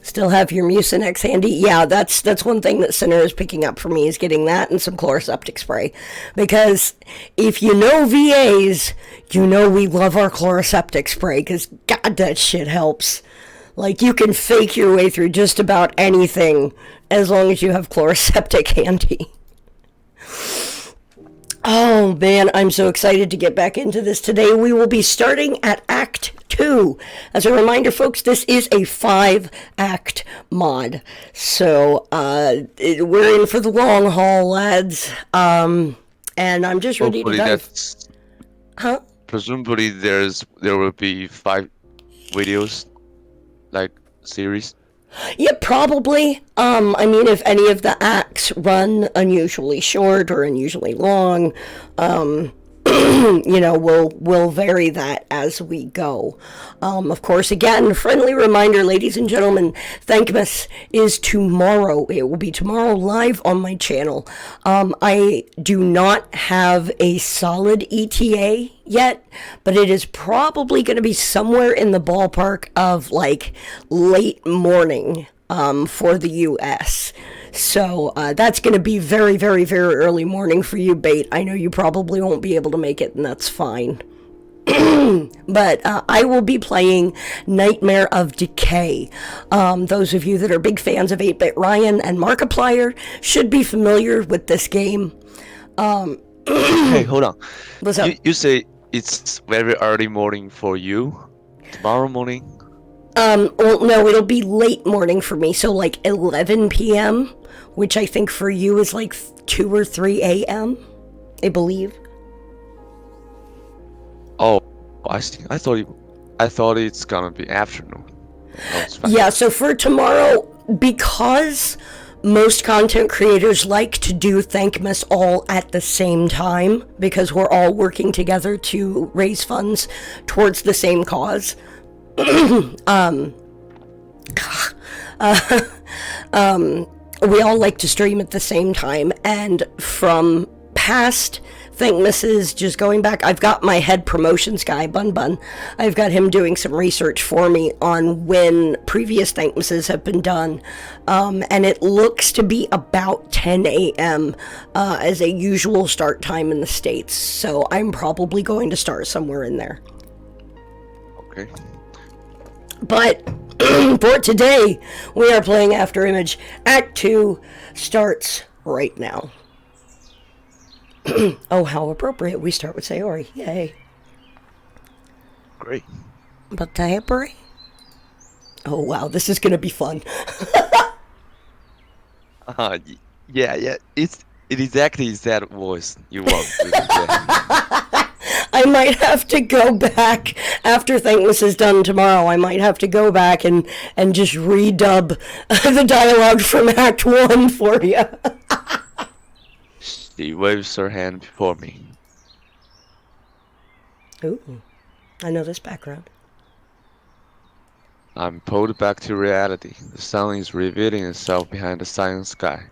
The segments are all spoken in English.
Still have your Mucinex handy? Yeah, that's one thing that Sinner is picking up for me is getting that and some chloroseptic spray. Because if you know VAs, you know we love our chloroseptic spray because God, that shit helps. Like, you can fake your way through just about anything as long as you have chloroseptic handy. Oh man, I'm so excited to get back into this today. We will be starting at Act 2. As a reminder, folks, this is a 5-act mod. So, we're in for the long haul, lads. And I'm just ready to dive. Huh? Presumably there will be 5 videos, like series. Yeah, probably. I mean, if any of the acts run unusually short or unusually long, we'll vary that as we go. Of course, again, friendly reminder, ladies and gentlemen, Thankmas is tomorrow. It will be tomorrow live on my channel. I do not have a solid ETA yet, but it is probably going to be somewhere in the ballpark of like late morning for the US. So that's going to be very, very, very early morning for you, Bate. I know you probably won't be able to make it, and that's fine. But I will be playing Nightmare of Decay. Those of you that are big fans of 8-Bit Ryan and Markiplier should be familiar with this game. Hey, hold on. What's up? You say it's very early morning for you? Tomorrow morning? Well, no, it'll be late morning for me, so like 11 p.m., which I think for you is like 2 or 3 a.m., I believe. Oh, I see. I thought it's gonna be afternoon. No, it's fine. Yeah, so for tomorrow, because most content creators like to do Thankmas all at the same time, because we're all working together to raise funds towards the same cause. We all like to stream at the same time, and from past Thankmases, just going back, I've got my head promotions guy, Bun, I've got him doing some research for me on when previous Thankmases have been done, and it looks to be about 10 a.m. As a usual start time in the States, so I'm probably going to start somewhere in there. Okay. But for today, we are playing Afterimage. Act 2 starts right now. Oh, how appropriate. We start with Sayori. Yay. Great. Batebri? Oh, wow. This is going to be fun. Yeah. It exactly is that voice you want. Yeah. I might have to go back after Thankmas is done tomorrow. I might have to go back and just redub the dialogue from Act 1 for you. She waves her hand before me. Ooh, I know this background. I'm pulled back to reality. The sun is revealing itself behind the silent sky.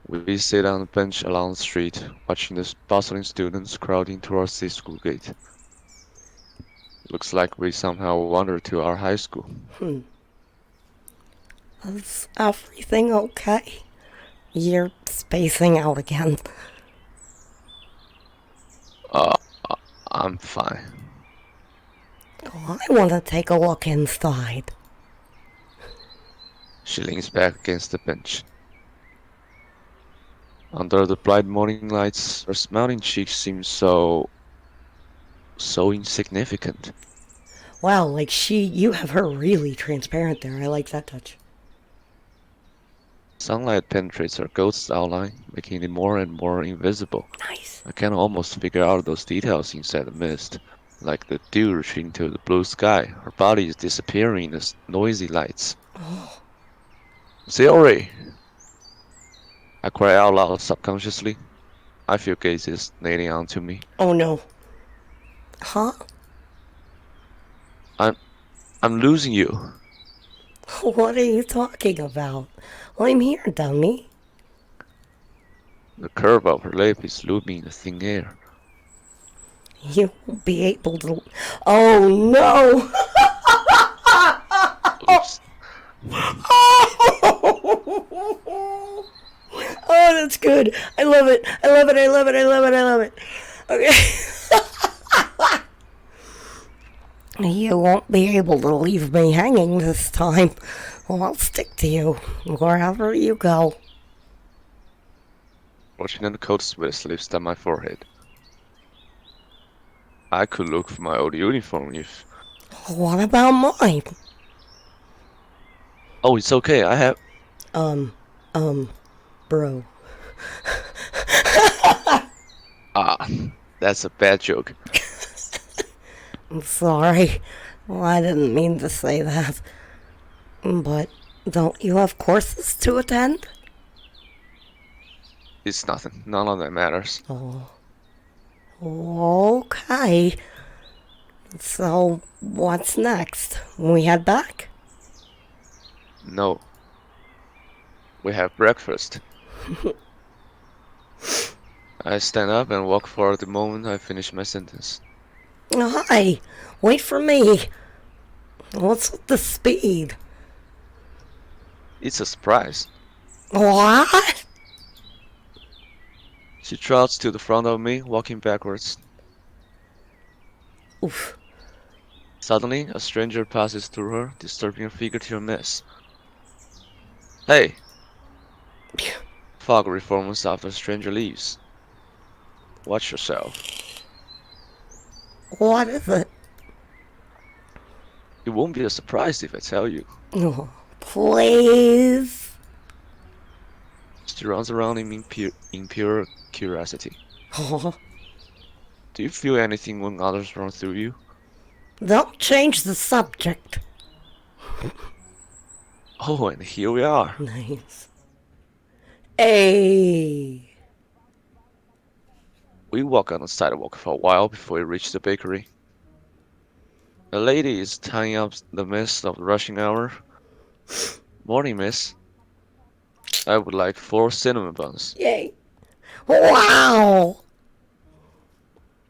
We sit on a bench along the street, watching the bustling students crowding towards the school gate. Looks like we somehow wandered to our high school. Is everything okay? You're spacing out again. I'm fine. Oh, I want to take a look inside. She leans back against the bench. Under the bright morning lights, her smiling cheeks seem so insignificant. Wow, like you have her really transparent there. I like that touch. Sunlight penetrates her ghost's outline, making it more and more invisible. Nice. I can almost figure out those details inside the mist, like the dew retreating to the blue sky. Her body is disappearing in the noisy lights. Oh. Sayori! I cry out loud subconsciously. I feel gazes nailing onto me. Oh no. Huh? I'm losing you. What are you talking about? I'm here, dummy. The curve of her lip is looming in the thin air. You won't be able to... Oh no! good. I love it. I love it. I love it. I love it. I love it. Okay. You won't be able to leave me hanging this time. Well, I'll stick to you wherever you go. Watching the cold sweat slips down my forehead. I could look for my old uniform if... What about mine? Oh, it's okay, I have... Bro. Ah, that's a bad joke. I'm sorry. Well, I didn't mean to say that. But don't you have courses to attend? It's nothing. None of that matters. Oh. Okay. So, what's next? We head back? No. We have breakfast. I stand up and walk forward the moment I finish my sentence. Hi. Wait for me. What's with the speed? It's a surprise. What? She trots to the front of me, walking backwards. Oof. Suddenly, a stranger passes through her, disturbing her figure to a mess. Hey! Fog reforms after a stranger leaves. Watch yourself. What is it? It won't be a surprise if I tell you. Oh, please. She runs around in pure curiosity. Oh, Do you feel anything when others run through you? don't change the subject. Oh, and here we are. Nice. Hey. We walk on the sidewalk for a while before we reach the bakery. A lady is tying up the mess of the rushing hour. Morning, miss. I would like 4 cinnamon buns. Yay. Wow.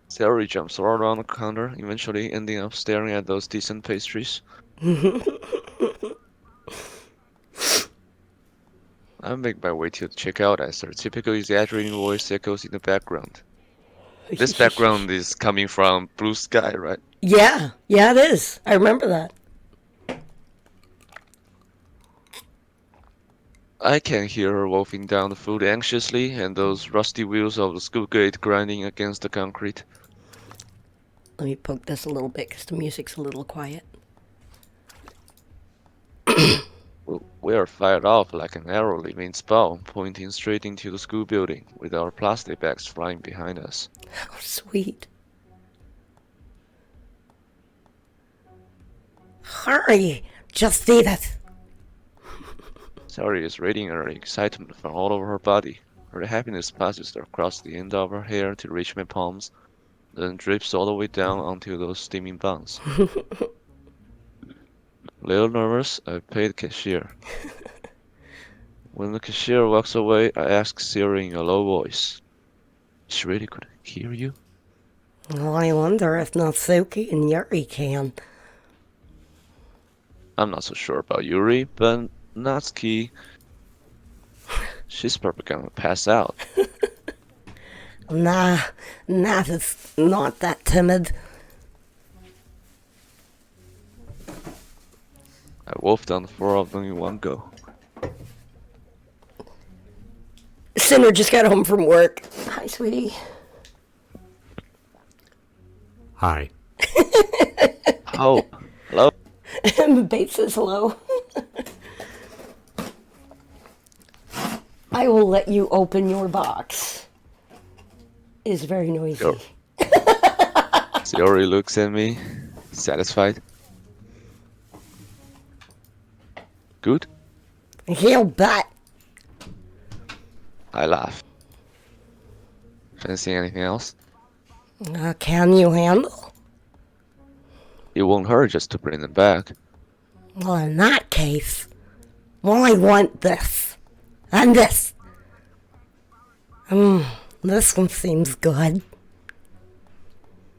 Sarah jumps right around the counter, eventually ending up staring at those decent pastries. I make my way to the checkout as her typical exaggerating voice echoes in the background. This background is coming from Blue Sky, right? Yeah, it is. I remember that. I can hear her wolfing down the food anxiously and those rusty wheels of the school gate grinding against the concrete. Let me poke this a little bit because the music's a little quiet. We are fired off like an arrow leaving its bow, pointing straight into the school building, with our plastic bags flying behind us. Oh, sweet. Hurry! Just eat it. Sari is radiating her excitement from all over her body. Her happiness passes across the end of her hair to reach my palms, then drips all the way down onto those steaming buns. Little nervous, I pay the cashier. When the cashier walks away, I ask Siri in a low voice. She really could hear you? Well, I wonder if Natsuki and Yuri can. I'm not so sure about Yuri, but Natsuki... she's probably gonna pass out. Nah, Nat is not that timid. I wolfed down the 4 of them in one go. Sinner just got home from work. Hi, sweetie. Hi. Oh, hello? Bate says hello. I will let you open your box. It's very noisy. Sure. Yuri looks at me, satisfied. Good? He'll bet. I laugh. Fancy anything else? Can you handle? It won't hurt just to bring them back. Well, in that case, well, I want this. And this. This one seems good.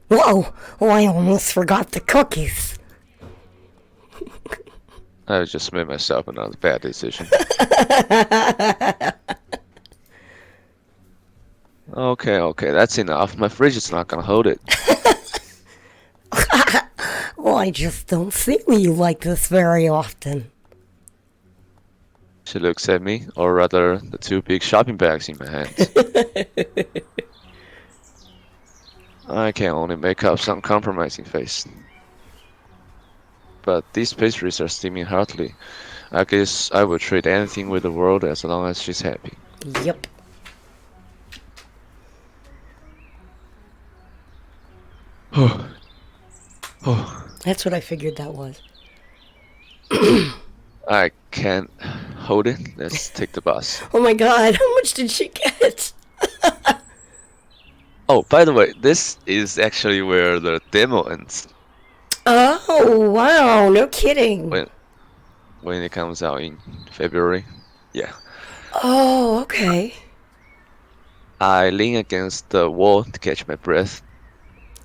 Whoa, oh, I almost forgot the cookies. I just made myself another bad decision. Okay, that's enough. My fridge is not gonna hold it. Well, I just don't see you like this very often. She looks at me, or rather, the two big shopping bags in my hands. I can only make up some compromising face. But these pastries are steaming heartily. I guess I would trade anything with the world as long as she's happy. Yep. Oh, oh, That's what I figured that was. I can't hold it. Let's take the bus. Oh my god, how much did she get? Oh, by the way, this is actually where the demo ends. Oh, wow, no kidding. When when it comes out in February. Yeah. Oh, okay. I lean against the wall to catch my breath.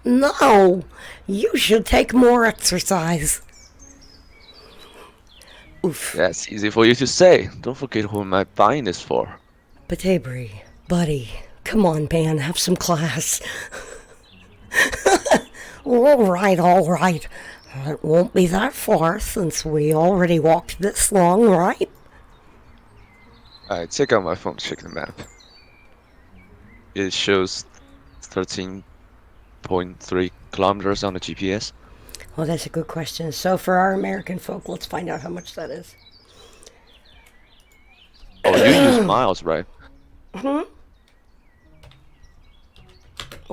No, you should take more exercise. Oof. That's easy for you to say. Don't forget who am I buying this for. Batebri, buddy, come on, man, have some class. All right, all right. It won't be that far since we already walked this long, right? I take out my phone to check the map. It shows 13.3 kilometers on the GPS. Well, that's a good question. So, for our American folk, let's find out how much that is. Oh, you use miles, right? Hmm?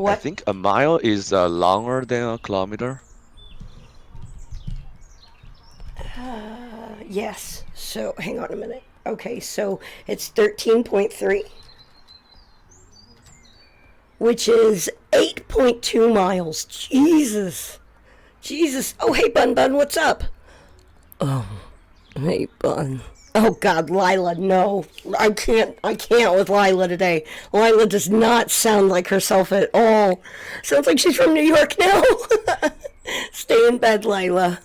I What? think a mile is longer than a kilometer. Yes. So, hang on a minute. Okay, so it's 13.3, which is 8.2 miles. Jesus. Jesus. Oh, hey, Bun Bun, what's up? Oh, hey, Bun. Oh, God, Lila, no. I can't with Lila today. Lila does not sound like herself at all. Sounds like she's from New York now. Stay in bed, Lila.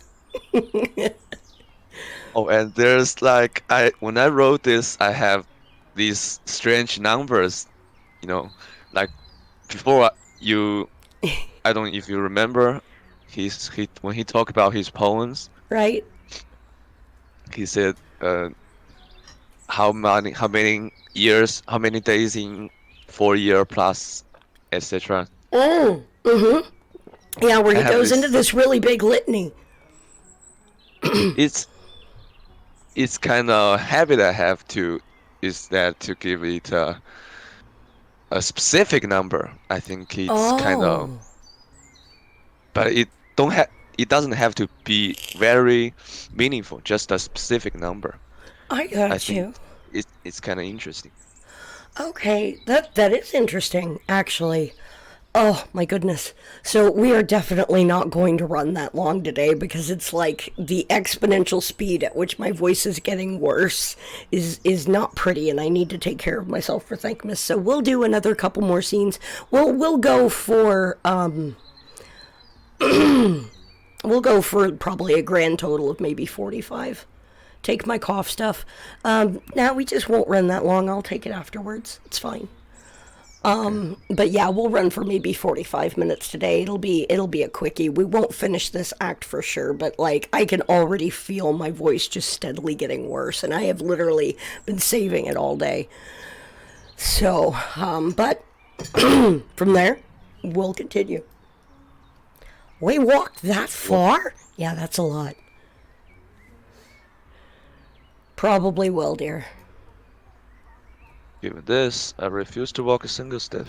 Oh, and there's like when I wrote this, I have these strange numbers, you know, like before you, I don't know if you remember, he when he talked about his poems, Right? he said how many years, how many days in 4 year plus, etc. Mm-hmm. Yeah, where I he have goes into this. this really big litany. It's it's kind of habit I have to is that to give it a specific number. I think it's kind of, Oh, but it doesn't have to be very meaningful, just a specific number. I I got think you. it's kind of interesting. Okay, that is interesting, actually. Oh my goodness. So we are definitely not going to run that long today because it's like the exponential speed at which my voice is getting worse is not pretty, and I need to take care of myself for Thankmas. So we'll do another couple more scenes. We'll go for we'll go for probably a grand total of maybe 45. Take my cough stuff. Now we just won't run that long. I'll take it afterwards. It's fine. Okay. But yeah, we'll run for maybe 45 minutes today. It'll be a quickie. We won't finish this act for sure, but like I can already feel my voice just steadily getting worse, and I have literally been saving it all day. So, but from there, we'll continue. We walked that Well, far? Yeah, that's a lot. Probably will, dear. given this, I refuse to walk a single step.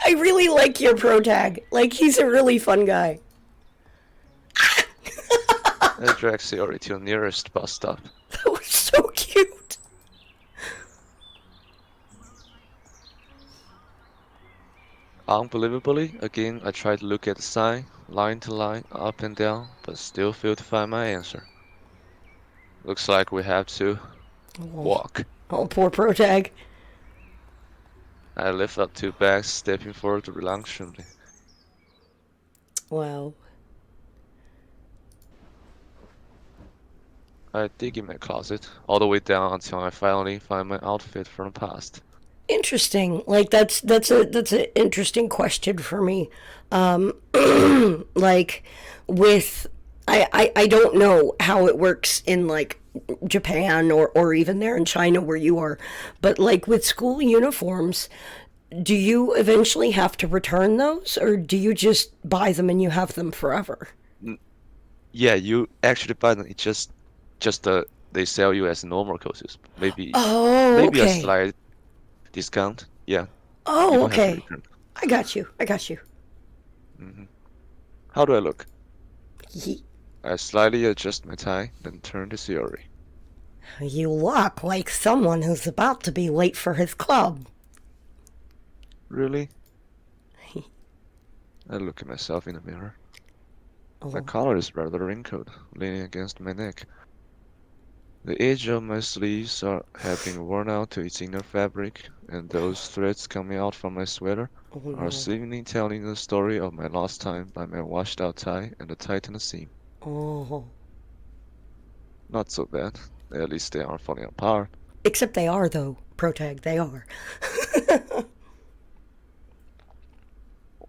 I really like your pro tag. Like, he's a really fun guy. That drags Theory to your nearest bus stop. That was so cute. Unbelievably, again, I try to look at the sign, line to line, up and down, but still fail to find my answer. Looks like we have to Oh, walk. oh poor pro tag. I lift up two bags, stepping forward reluctantly. Wow. I dig in my closet, all the way down until I finally find my outfit from the past. Interesting. Like that's an interesting question for me. Like with I don't know how it works in like Japan or even there in China where you are, but like with school uniforms, do you eventually have to return those or do you just buy them and you have them forever? N- Yeah, you actually buy them. It's just they sell you as normal courses. Maybe Oh, maybe a okay. slight discount. Yeah, you Oh, don't have to okay. return. I got you. I got you. Hmm. How do I look? Ye- I slightly adjust my tie, then turn to Siri. You look like someone who's about to be late for his club. Really? I look at myself in the mirror. My Oh, collar is rather wrinkled, leaning against my neck. The edge of my have been worn out to its inner fabric, and those threads coming out from my sweater oh are no. seemingly telling the story of my lost time by my washed-out tie and the tightened seam. Oh. Not so bad. At least they aren't falling apart. Except they are, though, Protag. They are.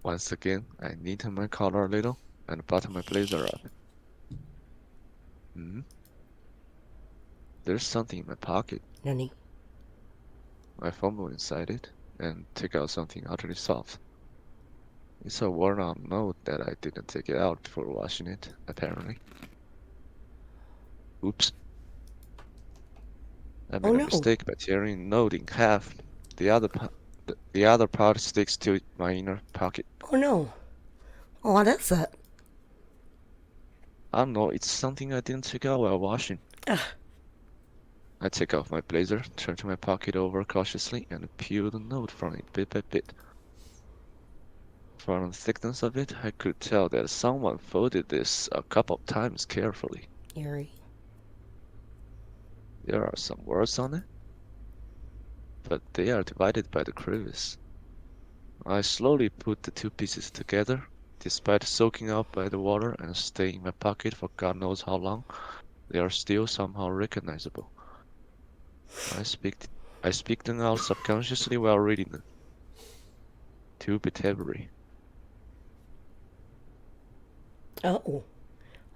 Once again, I neaten my collar a little and button my blazer up. Hmm? There's something in my pocket. Nani? I fumble inside it and take out something utterly soft. It's a worn-out note that I didn't take it out before washing it, apparently. Oops, I Oh made a no. mistake by tearing the note in half. The other, the other part sticks to my inner pocket. Oh no. Oh, what is that? I don't know, it's something I didn't take out while washing. I take off my blazer, turn to my pocket over cautiously, and peel the note from it bit by bit. From the thickness of it, I could tell that someone folded this a couple of times carefully. Eerie. There are some words on it, but they are divided by the crevice. I slowly put the two pieces together. Despite soaking up by the water and staying in my pocket for God knows how long, they are still somehow recognizable. I speak I speak them out subconsciously while reading them. To Batebri. Oh.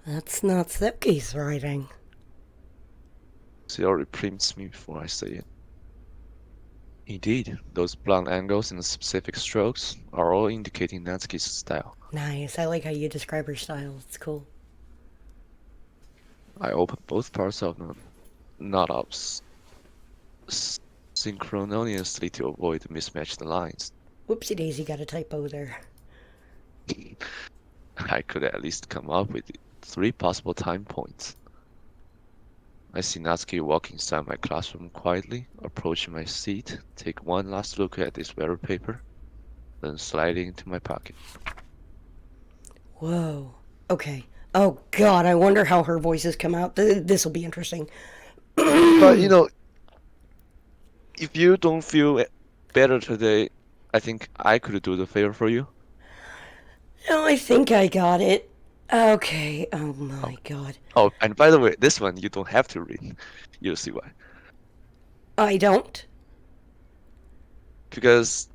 That's not Zipke's writing. She already preempts me before I say it. Indeed, those blunt angles and specific strokes are all indicating Natsuki's style. Nice. I like how you describe her style. It's cool. I open both parts of the knot up synchronously to avoid mismatched lines. Whoopsie daisy, got a typo there. I could at least come up with three possible time points. I see Natsuki walk inside my classroom quietly, approach my seat, take one last look at this weather paper, then slide it into my pocket. Whoa. Okay. Oh god, I wonder how her voices come out. This will be interesting. But if you don't feel better today, I think I could do the favor for you. No, I think I got it. Okay. Oh Oh, my god. oh, and by the way, this one you don't have to read. You'll see why. I don't. Because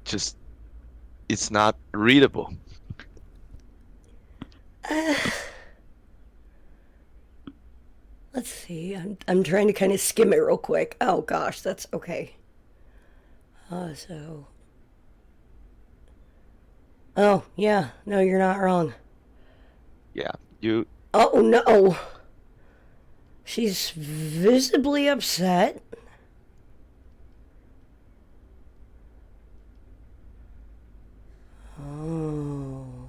just it's not readable. Let's see. I'm trying to kind of skim it real quick. Oh gosh, that's okay. So. Oh yeah. No, you're not wrong. Yeah, you Oh no. She's visibly upset. Oh.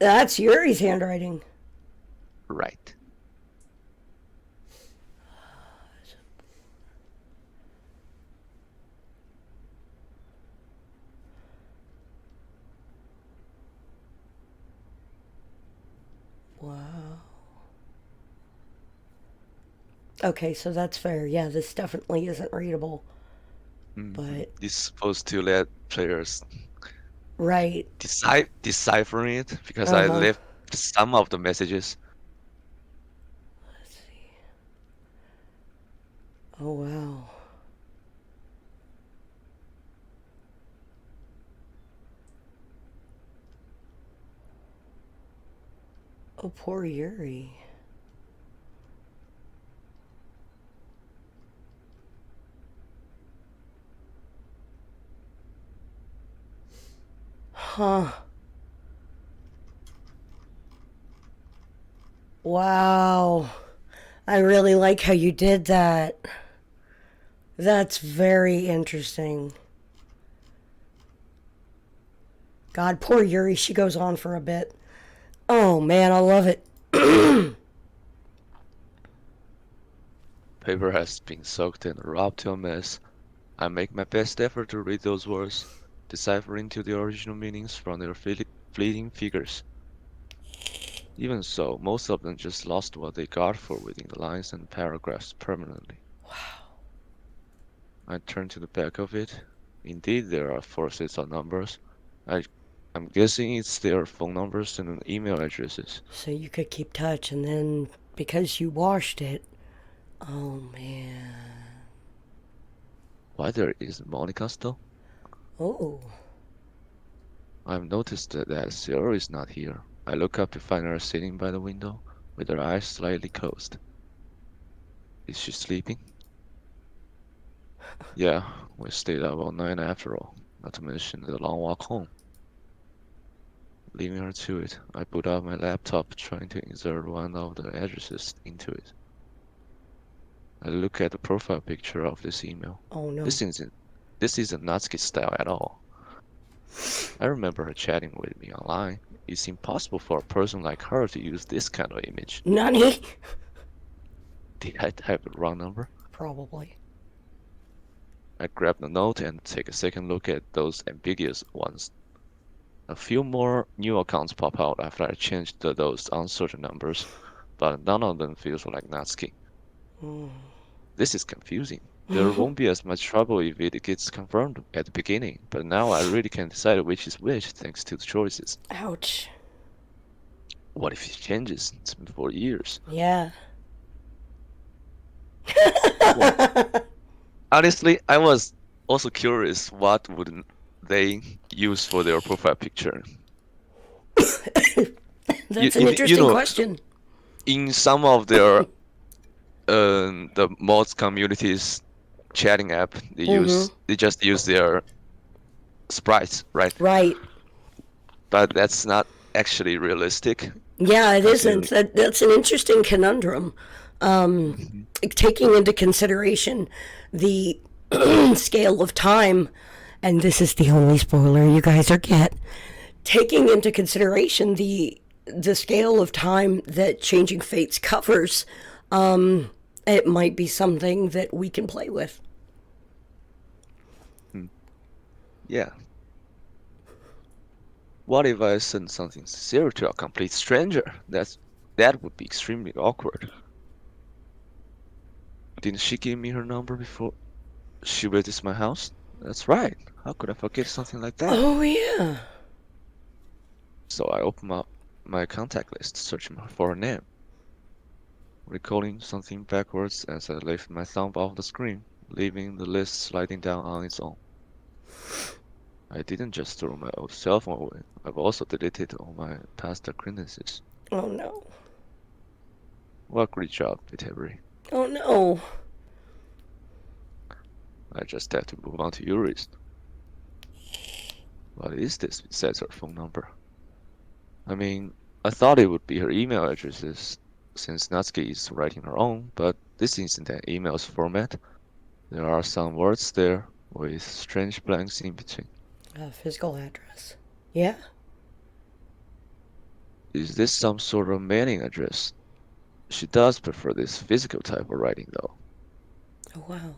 That's Yuri's handwriting. right. Wow. Okay, so that's fair. Yeah, this definitely isn't readable. But, It's supposed to let players right. deciphering it because Uh I huh. left some of the messages. Let's see. Oh, wow. Oh, poor Yuri. Huh. Wow. I really like how you did that. That's very interesting. God, poor Yuri. She goes on for a bit. Oh, man, I love it. Paper has been soaked and rubbed to a mess. I make my best effort to read those words, deciphering to the original meanings from their fleeting figures. Even so, most of them just lost what they got for reading the lines and paragraphs permanently. I turn to the back of it. Indeed, there are four sets of numbers. I, I'm guessing it's their phone numbers and email addresses. So you could keep touch, and then because you washed it. Oh, man. Why there isn't Monica's though? Oh. I've noticed that Sarah is not here. I look up to find her sitting by the window, with her eyes slightly closed. Is she sleeping? Yeah, we stayed up all night after all, not to mention the long walk home. Leaving her to it, I put up my laptop trying to insert one of the addresses into it. I look at the profile picture of this email. Oh, no. This isn't this isn't Natsuki style at all. I remember her chatting with me online. It's impossible for a person like her to use this kind of image. Nani? Did I type the wrong number? Probably. I grab the note and take a second look at those ambiguous ones. A few more new accounts pop out after I changed those uncertain numbers, but none of them feels like Natsuki. This is confusing. There won't be as much trouble if it gets confirmed at the beginning, but now I really can't decide which is which thanks to the choices. Ouch. What if it changes? It's been 4 years. Yeah. Well, honestly, I was also curious what would they use for their profile picture. That's an You interesting know, question. in some of their the mods communities chatting app, Mm-hmm. they just use their sprites, right? Right. But that's not actually realistic, Yeah, it isn't. considering. That's an interesting conundrum. Mhm. Taking into consideration the scale of time, and this is the only spoiler you guys are get. Taking into consideration the scale of time that Changing Fates covers, it might be something that we can play with. Hmm. Yeah. What if I send something sincere to a complete stranger? That would be extremely awkward. Didn't she give me her number before she visits my house? That's right. How could I forget something like that? Oh yeah. So I open up my contact list, searching for her name, recalling something backwards as I lift my thumb off the screen, leaving the list sliding down on its own. I didn't just throw my old cell phone away. I've also deleted all my past acquaintances. Oh no. Well, great job, Batebri. Oh no. I just had to move on to Yuri's. What is this besides her phone number? I mean, I thought it would be her email addresses, since Natsuki is writing her own, but this isn't an email's format. There are some words there, with strange blanks in between. Physical address. Yeah. Is this some sort of mailing address? She does prefer this physical type of writing, though. Oh wow.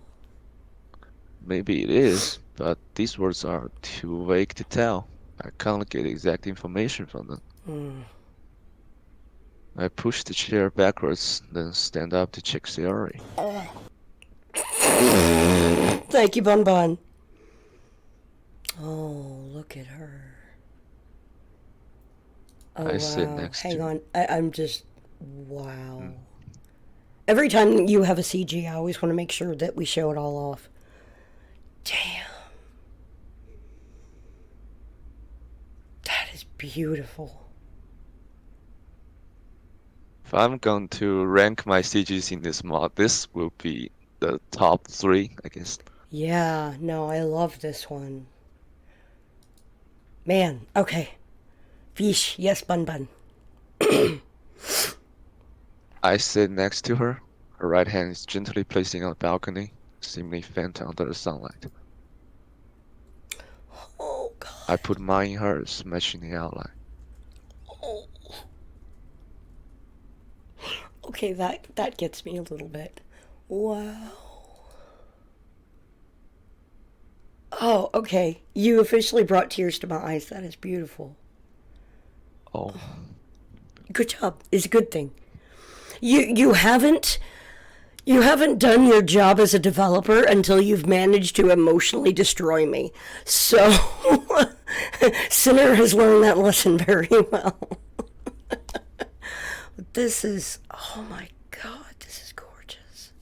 Maybe it is, but these words are too vague to tell. I can't get exact information from them. I push the chair backwards, then stand up to check Sayori. Thank you, Bun Bun. Oh, look at her. Oh I sit wow. next Hang to. on. I'm just wow. Hmm, Every time you have a CG, I always want to make sure that we show it all off. Damn. That is beautiful. If I'm going to rank my CGs in this mod, this will be the top 3, I guess. Yeah, no, I love this one. Man, okay. Fish, yes, Bun Bun. I sit next to her. Her right hand is gently placing on the balcony, seemingly faint under the sunlight. Oh, I God. put mine in hers, matching the outline. Oh. Okay, that gets me a little bit. Wow. Oh, okay. You officially brought tears to my eyes. That is beautiful. Oh, Good job. It's a good thing. You haven't done your job as a developer until you've managed to emotionally destroy me. So Sinner has learned that lesson very well. This is, oh my God, this is gorgeous.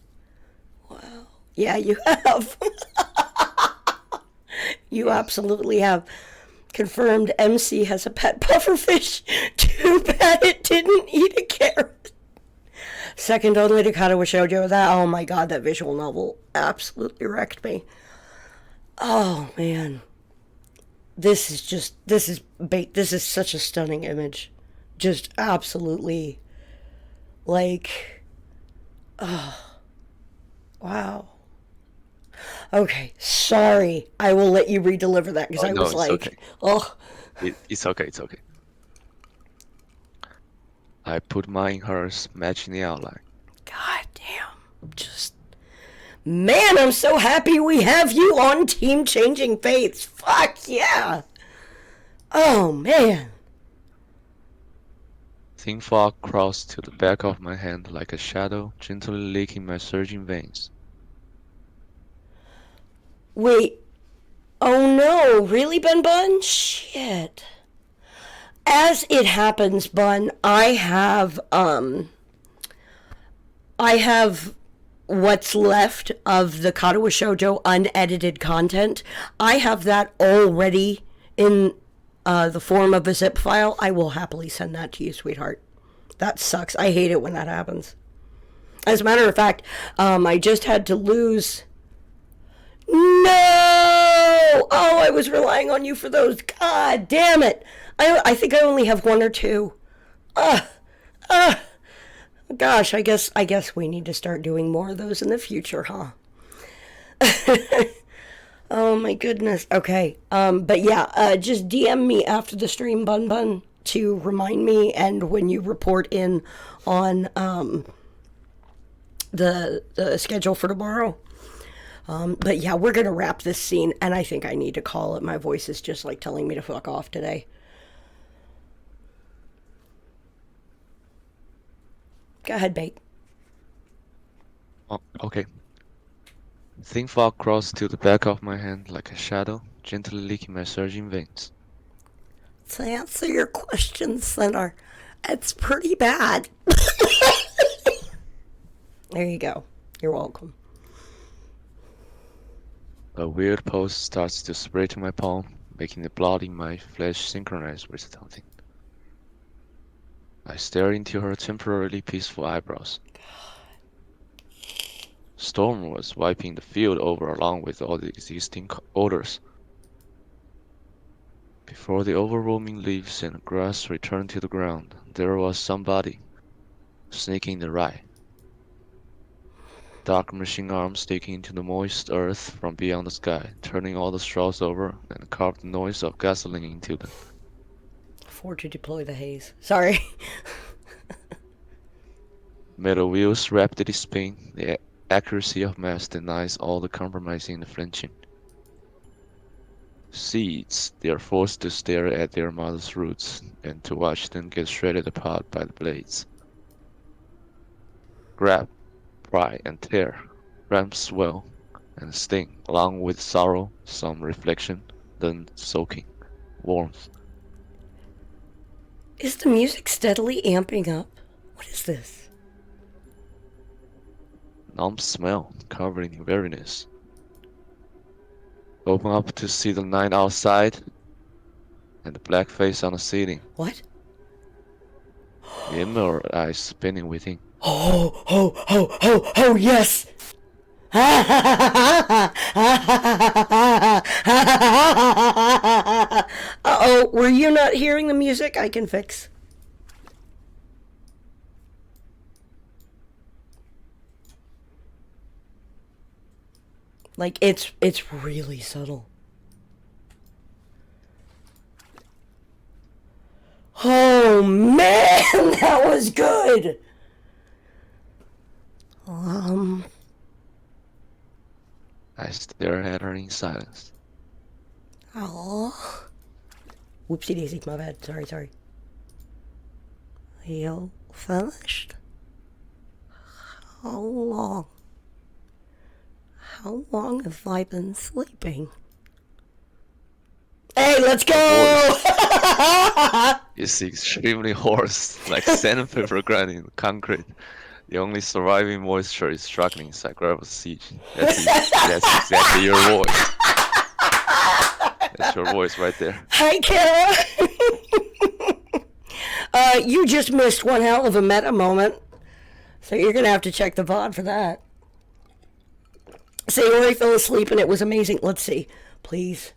Wow. Yeah, you have. You absolutely have. Confirmed MC has a pet pufferfish. Too bad it didn't eat a carrot. Second only to Katawa Shoujo. That, oh my God, that visual novel absolutely wrecked me. Oh man. This is such a stunning image. Just absolutely, like, oh, wow. Okay, sorry. I will let you redeliver that because oh I no, was it's like, okay. oh, It's okay, it's okay. I put mine in hers, matching the outline. God damn. Just, man, I'm so happy we have you on Team Changing Faiths. Fuck yeah. Oh, man. Thin fog crossed to the back of my hand like a shadow, gently licking my surging veins. Wait. Oh no, really, Bun Bun? Shit. As it happens, Bun, I have what's left of the Katawa Shoujo unedited content. I have that already in the form of a zip file. I will happily send that to you, sweetheart. That sucks. I hate it when that happens. As a matter of fact, I just had to lose. No! Oh, I was relying on you for those. God damn it. I think I only have one or two. Ugh. Ugh. Gosh, I guess we need to start doing more of those in the future, huh? Oh my goodness. Okay. But yeah, just DM me after the stream, Bun Bun, to remind me, and when you report in on the schedule for tomorrow. But yeah, we're gonna wrap this scene, and I think I need to call it. My voice is just like telling me to fuck off today. Go ahead, Bate. Oh, okay. Thin fog crossed to the back of my hand like a shadow, gently licking my surging veins. To answer your question, Sinner, it's pretty bad. There you go. You're welcome. A weird pulse starts to spread to my palm, making the blood in my flesh synchronize with something. I stare into her temporarily peaceful eyebrows. Storm was wiping the field over along with all the existing odors. Before the overwhelming leaves and grass returned to the ground, there was somebody sneaking the right. Dark machine arms sticking into the moist earth from beyond the sky, turning all the straws over and carved the noise of gasoline into them. Afford to deploy the haze. Sorry. Metal wheels rapidly spin, the accuracy of mass denies all the compromising and flinching. Seeds, they are forced to stare at their mother's roots and to watch them get shredded apart by the blades. Grab, pry, and tear, ramps swell and sting, along with sorrow, some reflection, then soaking, warmth. Is the music steadily amping up? What is this? Numb smell, covering in weariness. Open up to see the night outside and the black face on the ceiling. What? The emerald eyes spinning within. Oh, oh, oh, oh, oh, yes! Uh-oh, were you not hearing the music? I can fix. Like, it's really subtle. Oh, man, that was good! I stare at her in silence. Oh. Whoopsie daisy, my bad. Sorry. You finished? How long? How long have I been sleeping? Hey, let's go! It's extremely hoarse, like sandpaper grinding concrete. The only surviving moisture is struggling inside gravel siege. That's exactly your voice. That's your voice right there. Hi, Kara. You just missed one hell of a meta moment. So you're going to have to check the VOD for that. Sayori fell asleep and it was amazing. Let's see. Please.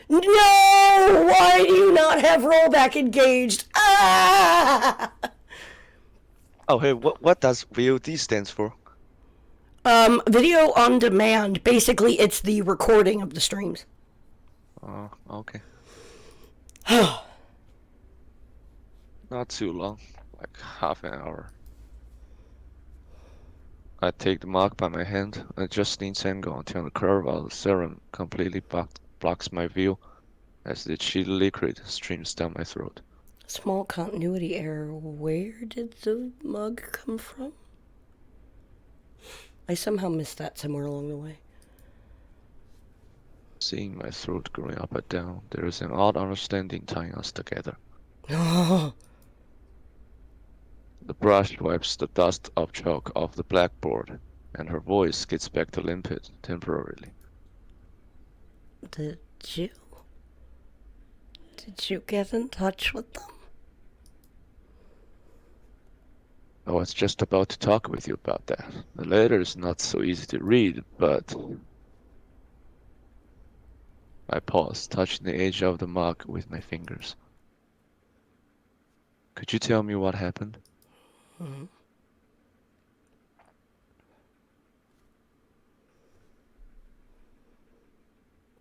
No! Why do you not have rollback engaged? Ah! Oh, hey, what does VOD stands for? Video on demand. Basically, it's the recording of the streams. Oh, okay. Not too long, like half an hour. I take the mark by my hand, adjust its angle until the curve of the serum completely blocks my view as the chilly liquid streams down my throat. Small continuity error. Where did the mug come from? I somehow missed that somewhere along the way. Seeing my throat going up and down, there is an odd understanding tying us together. Oh. The brush wipes the dust of chalk off the blackboard, and her voice gets back to limpid temporarily. Did you get in touch with them? I was just about to talk with you about that. The letter is not so easy to read, but... I pause, touching the edge of the mug with my fingers. Could you tell me what happened? Mm-hmm.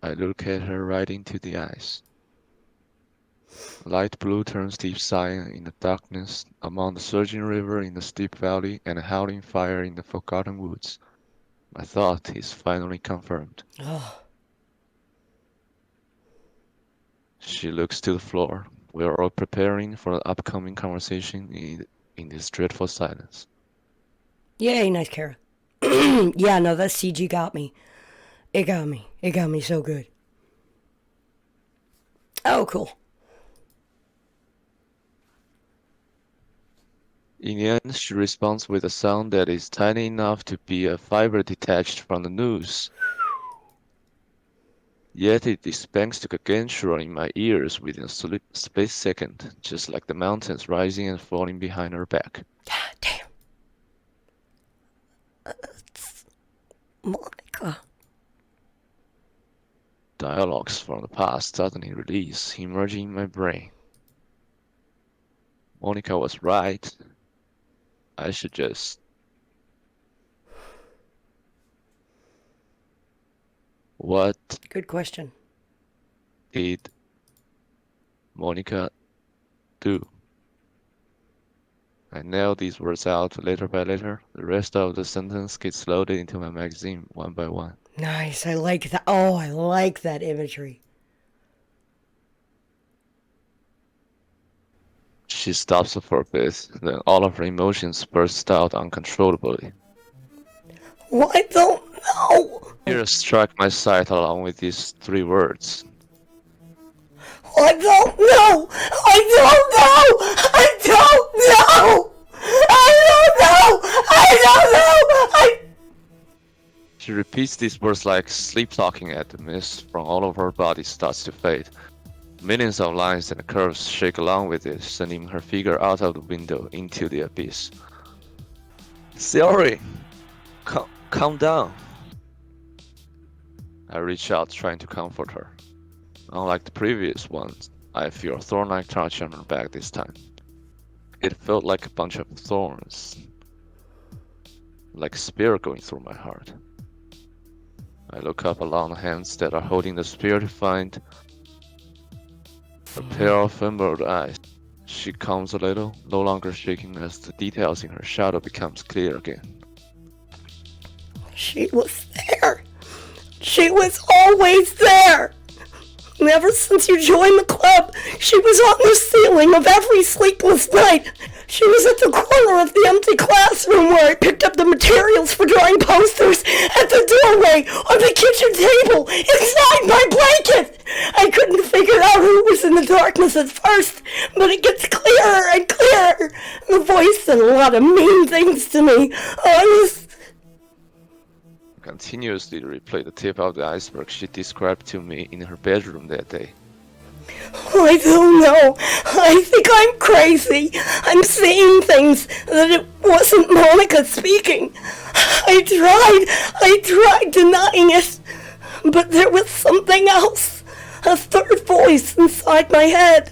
I look at her right into the eyes. Light blue turns deep cyan in the darkness among the surging river in the steep valley and a howling fire in the forgotten woods. My thought is finally confirmed. Oh. She looks to the floor. We are all preparing for the upcoming conversation in this dreadful silence. Yay, nice, Kara. Yeah, no, that CG got me. It got me so good. Oh, cool. In the end, she responds with a sound that is tiny enough to be a fiber detached from the news. Yet it dispengs to gargantuan in my ears within a split second, just like the mountains rising and falling behind her back. Damn. It's Monica. Dialogues from the past suddenly release, emerging in my brain. Monica was right. I should just... What Good question. did Monica do? I nail these words out letter by letter. The rest of the sentence gets loaded into my magazine one by one. Nice, I like that. Oh, I like that imagery. She stops for a bit, then all of her emotions burst out uncontrollably. Well, I don't know. Tears struck my sight along with these three words. I don't know. I don't know. I don't know. I don't know. I don't know. Peace disperses like sleepwalking as the mist from all of her body starts to fade. Millions of lines and curves shake along with it, sending her figure out of the window into the abyss. Sayori, calm down. I reach out, trying to comfort her. Unlike the previous ones, I feel a thorn-like touch on her back this time. It felt like a bunch of thorns, like a spear going through my heart. I look up along the hands that are holding the spear to find a pair of emerald eyes. She calms a little, no longer shaking as the details in her shadow becomes clear again. She was there. She was always there. And ever since you joined the club, she was on the ceiling of every sleepless night. She was at the corner of the empty classroom where I picked up the materials for drawing posters, at the doorway, on the kitchen table, inside my blanket. I couldn't figure out who was in the darkness at first, but it gets clearer and clearer. The voice said a lot of mean things to me. Continuously replay the tip of the iceberg she described to me in her bedroom that day. I don't know. I think I'm crazy. I'm seeing things that it wasn't Monica speaking. I tried denying it, but there was something else. A third voice inside my head.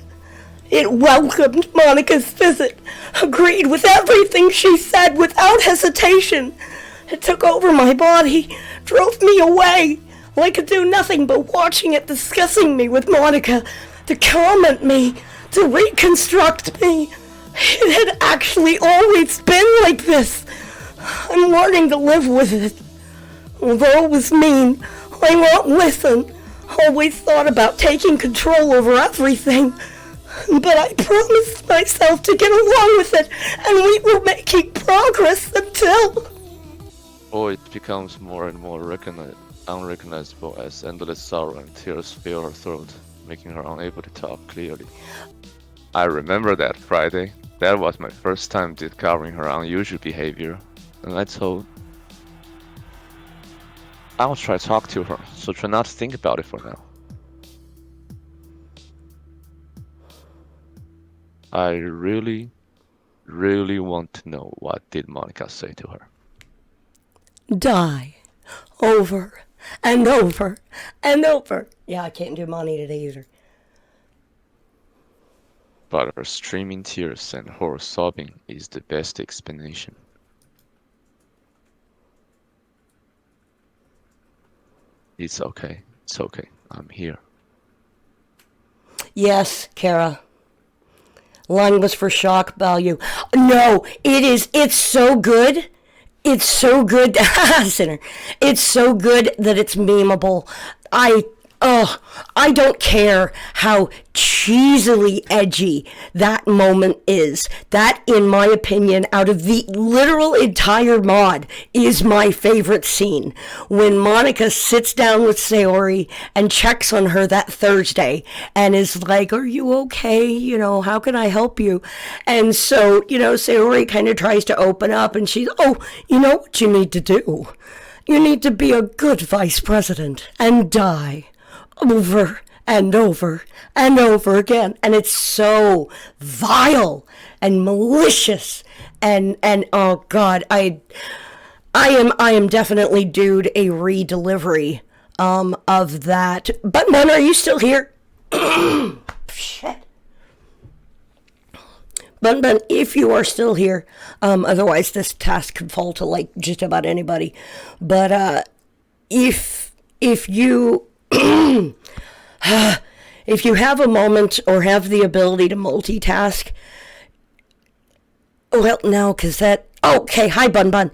It welcomed Monica's visit, agreed with everything she said without hesitation. It took over my body, drove me away. I could do nothing but watching it, discussing me with Monica, to comment me, to reconstruct me. It had actually always been like this. I'm learning to live with it. Although it was mean, I won't listen. Always thought about taking control over everything. But I promised myself to get along with it, and we were making progress until... Oh, it becomes more and more unrecognizable as endless sorrow and tears fill her throat, making her unable to talk clearly. I remember that Friday. That was my first time discovering her unusual behavior, and I told I'll try to talk to her, so try not to think about it for now. I really want to know what did Monica say to her. Die. Over and over and over. Yeah, I can't do Monty today either. But her streaming tears and her sobbing is the best explanation. It's okay. It's okay. I'm here. Yes, Kara. Line was for shock value. No, it is. It's so good. It's so good. Sinner. It's so good that it's memeable. I don't care how cheesily edgy that moment is. That, in my opinion, out of the literal entire mod, is my favorite scene. When Monica sits down with Sayori and checks on her that Thursday and is like, are you okay? You know, how can I help you? And so, Sayori kind of tries to open up and she's, you know what you need to do? You need to be a good vice president and die. Over and over and over again. And it's so vile and malicious and oh god, I am definitely due a re-delivery of that. But Nun, are you still here? Shit. But if you are still here, otherwise this task could fall to like just about anybody. But if you if you have a moment or have the ability to multitask, well, no, because okay, hi, Bun. Let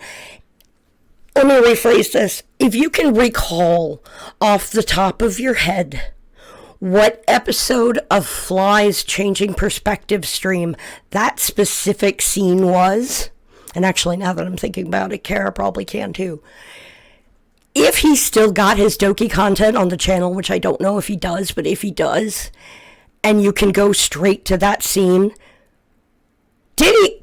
me rephrase this. If you can recall off the top of your head what episode of Fly's Changing Perspective stream that specific scene was, and actually now that I'm thinking about it, Kara probably can too. If he's still got his Doki content on the channel, which I don't know if he does, but if he does, and you can go straight to that scene.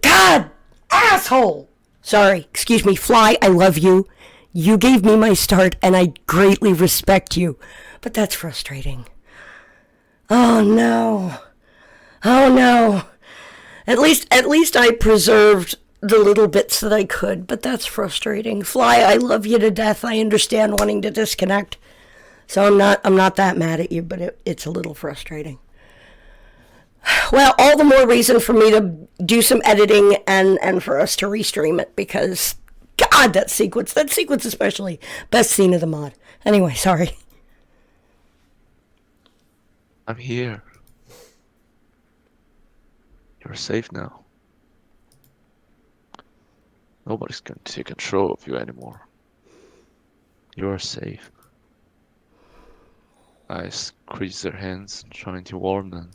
God, asshole! Sorry, excuse me, Fly, I love you. You gave me my start, and I greatly respect you. But that's frustrating. Oh no. Oh no. At least I preserved the little bits that I could, but that's frustrating. Fly, I love you to death. I understand wanting to disconnect. So I'm not that mad at you, but it's a little frustrating. Well, all the more reason for me to do some editing and for us to restream it, because God, that sequence especially, best scene of the mod. Anyway, sorry. I'm here. You're safe now. Nobody's going to take control of you anymore. You're safe. I squeeze their hands, trying to warm them.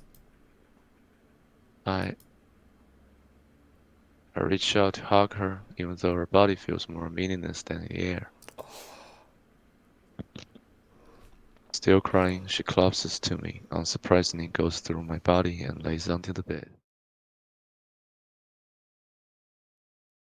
I reach out to hug her, even though her body feels more meaningless than the air. Still crying, she collapses to me, unsurprisingly goes through my body and lays onto the bed.